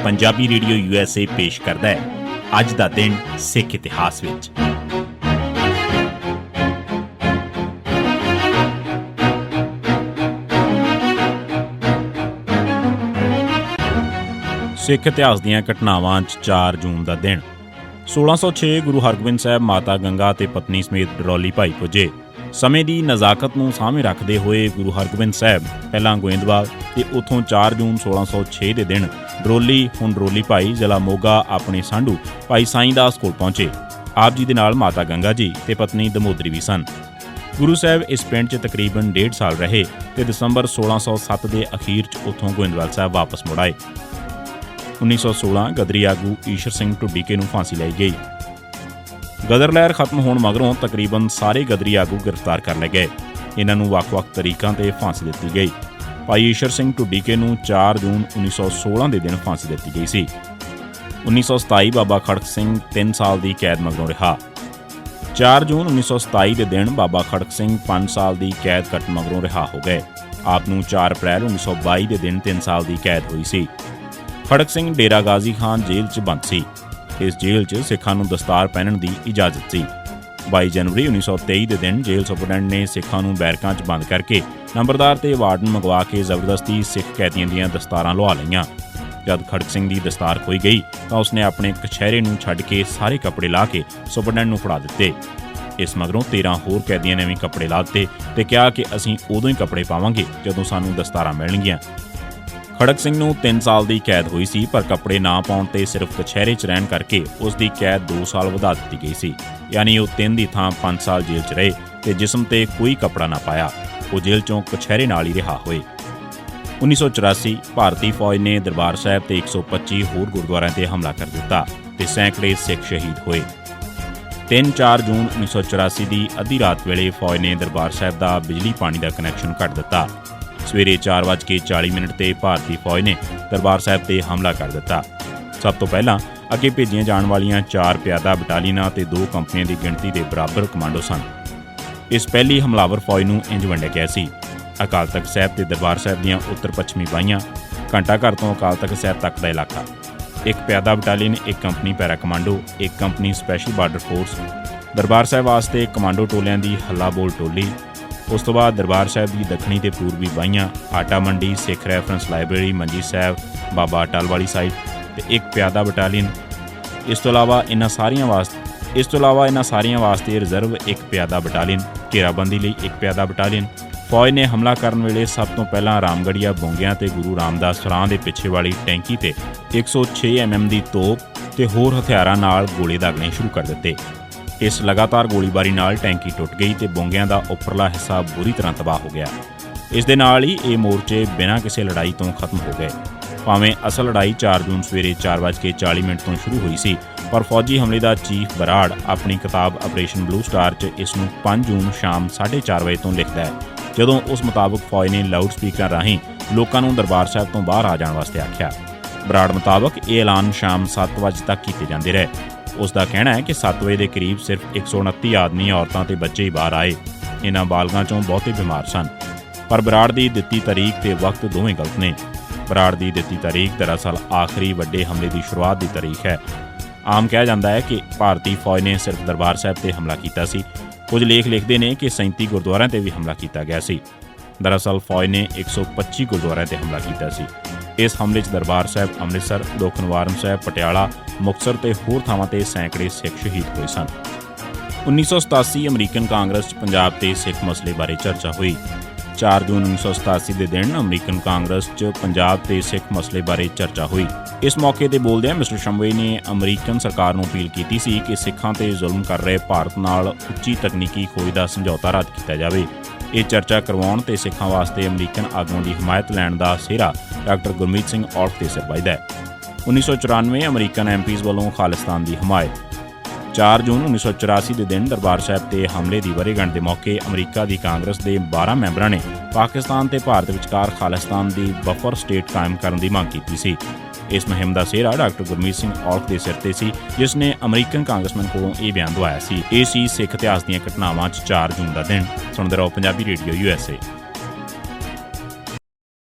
Punjabi radio USA ਪੇਸ਼ ਕਰਦਾ ਹੈ ਅੱਜ ਦਾ ਦਿਨ ਸਿੱਖ ਇਤਿਹਾਸ ਵਿੱਚ। ਸਿੱਖ ਇਤਿਹਾਸ ਦੀਆਂ ਘਟਨਾਵਾਂ 'ਚ 4 ਜੂਨ ਦਾ ਦਿਨ। 1606 ਗੁਰੂ ਹਰਗੋਬਿੰਦ ਸਾਹਿਬ ਮਾਤਾ ਗੰਗਾ ਤੇ ਪਤਨੀ ਸਮੇਤ ਡਰੌਲੀ ਭਾਈ ਪੁੱਜੇ। ਸਮੇਂ ਦੀ ਨਜ਼ਾਕਤ ਨੂੰ ਸਾਹਮਣੇ ਰੱਖਦੇ ਹੋਏ ਗੁਰੂ ਹਰਗੋਬਿੰਦ ਸਾਹਿਬ ਪਹਿਲਾਂ ਗੋਇੰਦਵਾਲ ਤੇ ਉੱਥੋਂ 4 ਜੂਨ 1606 ਦੇ ਦਿਨ ਡਰੌਲੀ ਹੁਣ ਡਰੌਲੀ ਭਾਈ ਜ਼ਿਲ੍ਹਾ ਮੋਗਾ ਆਪਣੇ ਸਾਂਢੂ ਭਾਈ ਸਾਈਂ ਦਾਸ ਕੋਲ ਪਹੁੰਚੇ। ਆਪ ਜੀ ਦੇ ਨਾਲ ਮਾਤਾ ਗੰਗਾ ਜੀ ਤੇ ਪਤਨੀ ਦਮੋਦਰੀ ਵੀ ਸਨ। ਗੁਰੂ ਸਾਹਿਬ ਇਸ ਪਿੰਡ 'ਚ ਤਕਰੀਬਨ 1.5 ਸਾਲ ਰਹੇ ਤੇ ਦਸੰਬਰ 1607 ਦੇ ਅਖੀਰ 'ਚ ਉੱਥੋਂ ਗੋਇੰਦਵਾਲ ਸਾਹਿਬ ਵਾਪਸ ਮੁੜ ਆਏ। 1916 ਗਦਰੀ ਆਗੂ ਈਸ਼ਰ ਸਿੰਘ ਢੁੱਡੀਕੇ ਨੂੰ ਫਾਂਸੀ ਲਾਈ ਗਈ। ਗਦਰ ਲਹਿਰ ਖਤਮ ਹੋਣ ਮਗਰੋਂ ਤਕਰੀਬਨ ਸਾਰੇ ਗਦਰੀ ਆਗੂ ਗ੍ਰਿਫਤਾਰ ਕਰ ਲਏ ਗਏ। ਇਹਨਾਂ ਨੂੰ ਵੱਖ-ਵੱਖ ਤਰੀਕਾਂ ਤੇ ਫਾਂਸੀ ਦਿੱਤੀ ਗਈ। ਭਾਈ ਈਸ਼ਰ ਸਿੰਘ ਢੁੱਡੀਕੇ ਨੂੰ 4 ਜੂਨ 1916 ਦੇ ਦਿਨ ਫਾਂਸੀ ਦਿੱਤੀ ਗਈ ਸੀ। 1927 ਬਾਬਾ ਖੜਕ ਸਿੰਘ 3 ਸਾਲ ਦੀ ਕੈਦ ਮਗਰੋਂ ਰਿਹਾ। 4 ਜੂਨ 1927 ਦੇ ਦਿਨ ਬਾਬਾ ਖੜਕ ਸਿੰਘ 5 ਸਾਲ ਦੀ ਕੈਦ ਕੱਟ ਮਗਰੋਂ ਰਿਹਾ ਹੋ ਗਏ। ਆਪ ਨੂੰ 4 ਅਪ੍ਰੈਲ 1922 ਦੇ ਦਿਨ 3 ਸਾਲ ਦੀ ਕੈਦ ਹੋਈ ਸੀ। ਖੜਕ ਸਿੰਘ ਡੇਰਾ ਗਾਜ਼ੀ ਖਾਨ ਜੇਲ੍ਹ 'ਚ ਬੰਦ ਸੀ। ਇਸ ਜੇਲ੍ਹ 'ਚ ਸਿੱਖਾਂ ਨੂੰ ਦਸਤਾਰ ਪਹਿਨਣ ਦੀ ਇਜਾਜ਼ਤ ਸੀ। 22 ਜਨਵਰੀ 1923 ਦੇ ਦਿਨ ਜੇਲ੍ਹ ਸੁਪਰਡੈਂਟ ਨੇ ਸਿੱਖਾਂ ਨੂੰ ਬੈਰਕਾਂ 'ਚ ਬੰਦ ਕਰਕੇ ਨੰਬਰਦਾਰ ਤੇ ਵਾਰਡਨ ਮੰਗਵਾ ਕੇ ਜ਼ਬਰਦਸਤੀ ਸਿੱਖ ਕੈਦੀਆਂ ਦੀਆਂ ਦਸਤਾਰਾਂ ਲੁਹਾ ਲਈਆਂ। ਜਦ ਖੜਕ ਸਿੰਘ ਦੀ ਦਸਤਾਰ ਖੋਈ ਗਈ ਤਾਂ ਉਸਨੇ ਆਪਣੇ ਕਛਹਿਰੇ ਨੂੰ ਛੱਡ ਕੇ ਸਾਰੇ ਕੱਪੜੇ ਲਾ ਕੇ ਸੁਪਰਡੈਂਟ ਨੂੰ ਫੜਾ ਦਿੱਤੇ। ਇਸ ਮਗਰੋਂ 13 ਹੋਰ ਕੈਦੀਆਂ ਨੇ ਵੀ ਕੱਪੜੇ ਲਾ ਦਿੱਤੇ ਤੇ ਕਿਹਾ ਕਿ ਅਸੀਂ ਉਦੋਂ ਹੀ ਕੱਪੜੇ ਪਾਵਾਂਗੇ ਜਦੋਂ ਸਾਨੂੰ ਦਸਤਾਰਾਂ ਮਿਲਣਗੀਆਂ। ਖੜਕ ਸਿੰਘ ਨੂੰ 3 ਸਾਲ ਦੀ ਕੈਦ ਹੋਈ ਸੀ, ਪਰ ਕੱਪੜੇ ਨਾ ਪਾਉਣ ਤੇ ਸਿਰਫ ਕਛਹਿਰੇ 'ਚ ਰਹਿਣ ਕਰਕੇ ਉਸ ਦੀ ਕੈਦ 2 ਸਾਲ ਵਧਾ ਦਿੱਤੀ ਗਈ ਸੀ। ਯਾਨੀ ਉਹ 3 ਦੀ ਥਾਂ 5 ਸਾਲ ਜੇਲ੍ਹ 'ਚ ਰਹੇ ਤੇ ਜਿਸਮ ਤੇ ਕੋਈ ਕੱਪੜਾ ਨਾ ਪਾਇਆ। ਉਹ ਜੇਲ੍ਹ 'ਚੋਂ ਕਛਹਿਰੇ ਨਾਲ ਹੀ ਰਿਹਾ ਹੋਏ। 1984 ਭਾਰਤੀ ਫੌਜ ਨੇ ਦਰਬਾਰ ਸਾਹਿਬ ਤੇ 125 ਹੋਰ ਗੁਰਦੁਆਰਿਆਂ ਤੇ ਹਮਲਾ ਕਰ ਦਿੱਤਾ ਤੇ ਸੈਂਕੜੇ ਸਿੱਖ ਸ਼ਹੀਦ ਹੋਏ। 3-4 ਜੂਨ 1984 ਦੀ ਅੱਧੀ ਰਾਤ ਵੇਲੇ ਫੌਜ ਨੇ ਦਰਬਾਰ ਸਾਹਿਬ ਦਾ ਬਿਜਲੀ ਪਾਣੀ ਦਾ ਕਨੈਕਸ਼ਨ ਕੱਟ ਦਿੱਤਾ। ਸਵੇਰੇ 4:40 ਤੇ ਭਾਰਤੀ ਫੌਜ ਨੇ ਦਰਬਾਰ ਸਾਹਿਬ ਤੇ ਹਮਲਾ ਕਰ ਦਿੱਤਾ। ਸਭ ਤੋਂ ਪਹਿਲਾਂ ਅੱਗੇ ਭੇਜੀਆਂ ਜਾਣ ਵਾਲੀਆਂ 4 ਪਿਆਦਾ ਬਟਾਲੀਅਨਾਂ ਤੇ 2 ਕੰਪਨੀਆਂ ਦੀ ਗਿਣਤੀ ਦੇ ਬਰਾਬਰ ਕਮਾਂਡੋ ਸਨ। ਇਸ ਪਹਿਲੀ ਹਮਲਾਵਰ ਫੌਜ ਨੂੰ ਇੰਜ ਵੰਡਿਆ ਗਿਆ ਸੀ: ਅਕਾਲ ਤਖ਼ਤ ਸਾਹਿਬ ਤੇ ਦਰਬਾਰ ਸਾਹਿਬ ਦੀਆਂ ਉੱਤਰ ਪੱਛਮੀ ਬਾਹੀਆਂ, ਘੰਟਾ ਘਰ ਤੋਂ ਅਕਾਲ ਤਖ਼ਤ ਸਾਹਿਬ ਤੱਕ ਦਾ ਇਲਾਕਾ, 1 ਪਿਆਦਾ battalion, 1 company para commando, 1 company special border force, Darbar Sahib ਵਾਸਤੇ ਕਮਾਂਡੋ ਟੋਲਿਆਂ ਦੀ ਹੱਲਾ ਬੋਲ ਟੋਲੀ। ਉਸ ਤੋਂ ਬਾਅਦ ਦਰਬਾਰ ਸਾਹਿਬ ਦੀ ਦੱਖਣੀ ਤੇ ਪੂਰਬੀ ਬਾਹੀਆਂ, ਆਟਾ ਮੰਡੀ, ਸਿੱਖ ਰੈਫਰੈਂਸ ਲਾਇਬ੍ਰੇਰੀ, ਮੰਜੀ ਸਾਹਿਬ, ਬਾਬਾ ਅਟਲ ਵਾਲੀ ਸਾਈਡ ਤੇ 1 ਪਿਆਦਾ ਬਟਾਲੀਅਨ। ਇਸ ਤੋਂ ਇਲਾਵਾ ਇਹਨਾਂ ਸਾਰੀਆਂ ਵਾਸਤੇ ਰਿਜ਼ਰਵ 1 ਪਿਆਦਾ ਬਟਾਲੀਅਨ, ਘੇਰਾਬੰਦੀ ਲਈ 1 ਪਿਆਦਾ ਬਟਾਲੀਅਨ। ਫੌਜ ਨੇ ਹਮਲਾ ਕਰਨ ਵੇਲੇ ਸਭ ਤੋਂ ਪਹਿਲਾਂ ਰਾਮਗੜੀਆ ਬੋਂਗਿਆਂ ਤੇ ਗੁਰੂ ਰਾਮਦਾਸ ਸਰਾਂ ਦੇ ਪਿੱਛੇ ਵਾਲੀ ਟੈਂਕੀ ਤੇ 106 mm ਦੀ ਤੋਪ ਤੇ ਹੋਰ ਹਥਿਆਰਾਂ ਨਾਲ ਗੋਲੇ ਦਾਗਣੇ ਸ਼ੁਰੂ ਕਰ ਦਿੱਤੇ। ਇਸ ਲਗਾਤਾਰ ਗੋਲੀਬਾਰੀ ਨਾਲ ਟੈਂਕੀ ਟੁੱਟ ਗਈ ਤੇ ਬੋਂਗਿਆਂ ਦਾ ਉੱਪਰਲਾ ਹਿੱਸਾ ਬੁਰੀ ਤਰ੍ਹਾਂ ਤਬਾਹ ਹੋ ਗਿਆ। ਇਸ ਦੇ ਨਾਲ ਹੀ ਇਹ ਮੋਰਚੇ ਬਿਨਾਂ ਕਿਸੇ ਲੜਾਈ ਤੋਂ ਖਤਮ ਹੋ ਗਏ। ਭਾਵੇਂ ਅਸਲ ਲੜਾਈ 4 ਜੂਨ ਸਵੇਰੇ 4:40 ਤੋਂ ਸ਼ੁਰੂ ਹੋਈ ਸੀ, ਪਰ ਫੌਜੀ ਹਮਲੇ ਦਾ ਚੀਫ ਬਰਾੜ ਆਪਣੀ ਕਿਤਾਬ ਆਪਰੇਸ਼ਨ ਬਲੂ ਸਟਾਰ 'ਚ ਇਸ ਨੂੰ 5 ਜੂਨ ਸ਼ਾਮ 4:30 ਵਜੇ ਤੋਂ ਲਿਖਦਾ ਹੈ, ਜਦੋਂ ਉਸ ਮੁਤਾਬਕ ਫੌਜ ਨੇ ਲਾਊਡ ਸਪੀਕਰ ਰਾਹੀਂ ਲੋਕਾਂ ਨੂੰ ਦਰਬਾਰ ਸਾਹਿਬ ਤੋਂ ਬਾਹਰ ਆ ਜਾਣ ਵਾਸਤੇ ਆਖਿਆ। ਬਰਾੜ ਮੁਤਾਬਕ ਇਹ ਐਲਾਨ ਸ਼ਾਮ 7 ਵਜੇ ਤੱਕ ਕੀਤੇ ਜਾਂਦੇ ਰਹੇ। ਉਸ ਦਾ ਕਹਿਣਾ ਹੈ ਕਿ 7 ਵਜੇ ਦੇ ਕਰੀਬ ਸਿਰਫ 129 ਆਦਮੀ, ਔਰਤਾਂ ਤੇ ਬੱਚੇ ਹੀ ਬਾਹਰ ਆਏ। ਇਹਨਾਂ ਬਾਲਗਾਂ 'ਚੋਂ ਬਹੁਤੇ ਬਿਮਾਰ ਸਨ। ਪਰ ਬਰਾੜ ਦੀ ਦਿੱਤੀ ਤਾਰੀਖ ਤੇ ਵਕਤ ਦੋਵੇਂ ਗਲਤ ਨੇ। ਬਰਾੜ ਦੀ ਦਿੱਤੀ ਤਾਰੀਖ ਦਰਅਸਲ ਆਖਰੀ ਵੱਡੇ ਹਮਲੇ ਦੀ ਸ਼ੁਰੂਆਤ ਦੀ ਤਾਰੀਖ ਹੈ। ਆਮ ਕਿਹਾ ਜਾਂਦਾ ਹੈ ਕਿ ਭਾਰਤੀ ਫੌਜ ਨੇ ਸਿਰਫ ਦਰਬਾਰ ਸਾਹਿਬ ਤੇ ਹਮਲਾ ਕੀਤਾ ਸੀ। ਕੁਝ ਲੇਖ ਲਿਖਦੇ ਨੇ ਕਿ 37 ਗੁਰਦੁਆਰਿਆਂ ਤੇ ਵੀ ਹਮਲਾ ਕੀਤਾ ਗਿਆ ਸੀ। ਦਰਅਸਲ ਫੌਜ ਨੇ 125 ਗੁਰਦੁਆਰਿਆਂ ਤੇ ਹਮਲਾ ਕੀਤਾ ਸੀ। ਇਸ ਹਮਲੇ 'ਚ ਦਰਬਾਰ ਸਾਹਿਬ, ਅੰਮ੍ਰਿਤਸਰ, ਦੁੱਖ-ਨਿਵਾਰਨ ਸਾਹਿਬ, ਪਟਿਆਲਾ, ਮੁਕਤਸਰ ਤੇ ਹੋਰ ਥਾਵਾਂ ਤੇ ਸੈਂਕੜੇ ਸਿੱਖ ਸ਼ਹੀਦ ਹੋਏ ਸਨ। 1987 ਅਮਰੀਕਨ ਕਾਂਗਰਸ 'ਚ ਪੰਜਾਬ ਤੇ ਸਿੱਖ ਮਸਲੇ ਬਾਰੇ ਚਰਚਾ ਹੋਈ। 4 ਜੂਨ 1987 ਦੇ ਦਿਨ ਅਮਰੀਕਨ ਕਾਂਗਰਸ 'ਚ ਪੰਜਾਬ ਤੇ ਸਿੱਖ ਮਸਲੇ ਬਾਰੇ ਚਰਚਾ ਹੋਈ। ਇਸ ਮੌਕੇ ਤੇ ਬੋਲਦਿਆਂ ਮਿਸਟਰ ਸ਼ੰਵੇ ਨੇ ਅਮਰੀਕਨ ਸਰਕਾਰ ਨੂੰ ਅਪੀਲ ਕੀਤੀ ਸੀ ਕਿ ਸਿੱਖਾਂ ਤੇ ਜ਼ੁਲਮ ਕਰ ਰਹੇ ਭਾਰਤ ਨਾਲ ਉੱਚੀ ਤਕਨੀਕੀ ਖੋਜ ਦਾ ਸਮਝੌਤਾ ਰੱਦ ਕੀਤਾ ਜਾਵੇ। ਇਹ ਚਰਚਾ ਕਰਵਾਉਣ ਤੇ ਸਿੱਖਾਂ ਵਾਸਤੇ ਅਮਰੀਕਨ ਆਗੂਆਂ ਦੀ ਹਮਾਇਤ ਲੈਣ ਦਾ ਸਿਹਰਾ ਡਾਕਟਰ ਗੁਰਮੀਤ ਸਿੰਘ ਔਲਖ ਤੇ ਸਿਰ ਵੱਜਦਾ ਹੈ। 1994 ਅਮਰੀਕਨ MPs ਵੱਲੋਂ ਖਾਲਿਸਤਾਨ ਦੀ ਹਮਾਇਤ। 4 ਜੂਨ 1984 ਦੇ ਦਿਨ ਦਰਬਾਰ ਸਾਹਿਬ ਤੇ ਹਮਲੇ ਦੀ ਵਰ੍ਹੇਗੰਢ ਦੇ ਮੌਕੇ ਅਮਰੀਕਾ ਦੀ ਕਾਂਗਰਸ ਦੇ 12 ਮੈਂਬਰਾਂ ਨੇ ਪਾਕਿਸਤਾਨ ਤੇ ਭਾਰਤ ਵਿਚਕਾਰ ਖਾਲਿਸਤਾਨ ਦੀ ਬਫਰ ਸਟੇਟ ਕਾਇਮ ਕਰਨ ਦੀ ਮੰਗ ਕੀਤੀ ਸੀ। ਇਸ ਮੁਹਿੰਮ ਦਾ ਸਿਹਰਾ ਡਾਕਟਰ ਗੁਰਮੀਤ ਸਿੰਘ ਔਲਖ ਦੇ ਸਿਰ ਤੇ ਸੀ, ਜਿਸ ਨੇ ਅਮਰੀਕਨ ਕਾਂਗਰਸਮੈਨ ਕੋਲੋਂ ਇਹ ਬਿਆਨ ਦਵਾਇਆ ਸੀ। ਇਹ ਸੀ ਸਿੱਖ ਇਤਿਹਾਸ ਦੀਆਂ ਘਟਨਾਵਾਂ 'ਚ 4 ਜੂਨ ਦਾ ਦਿਨ। ਸੁਣਦੇ ਰਹੋ ਪੰਜਾਬੀ ਰੇਡੀਓ USA।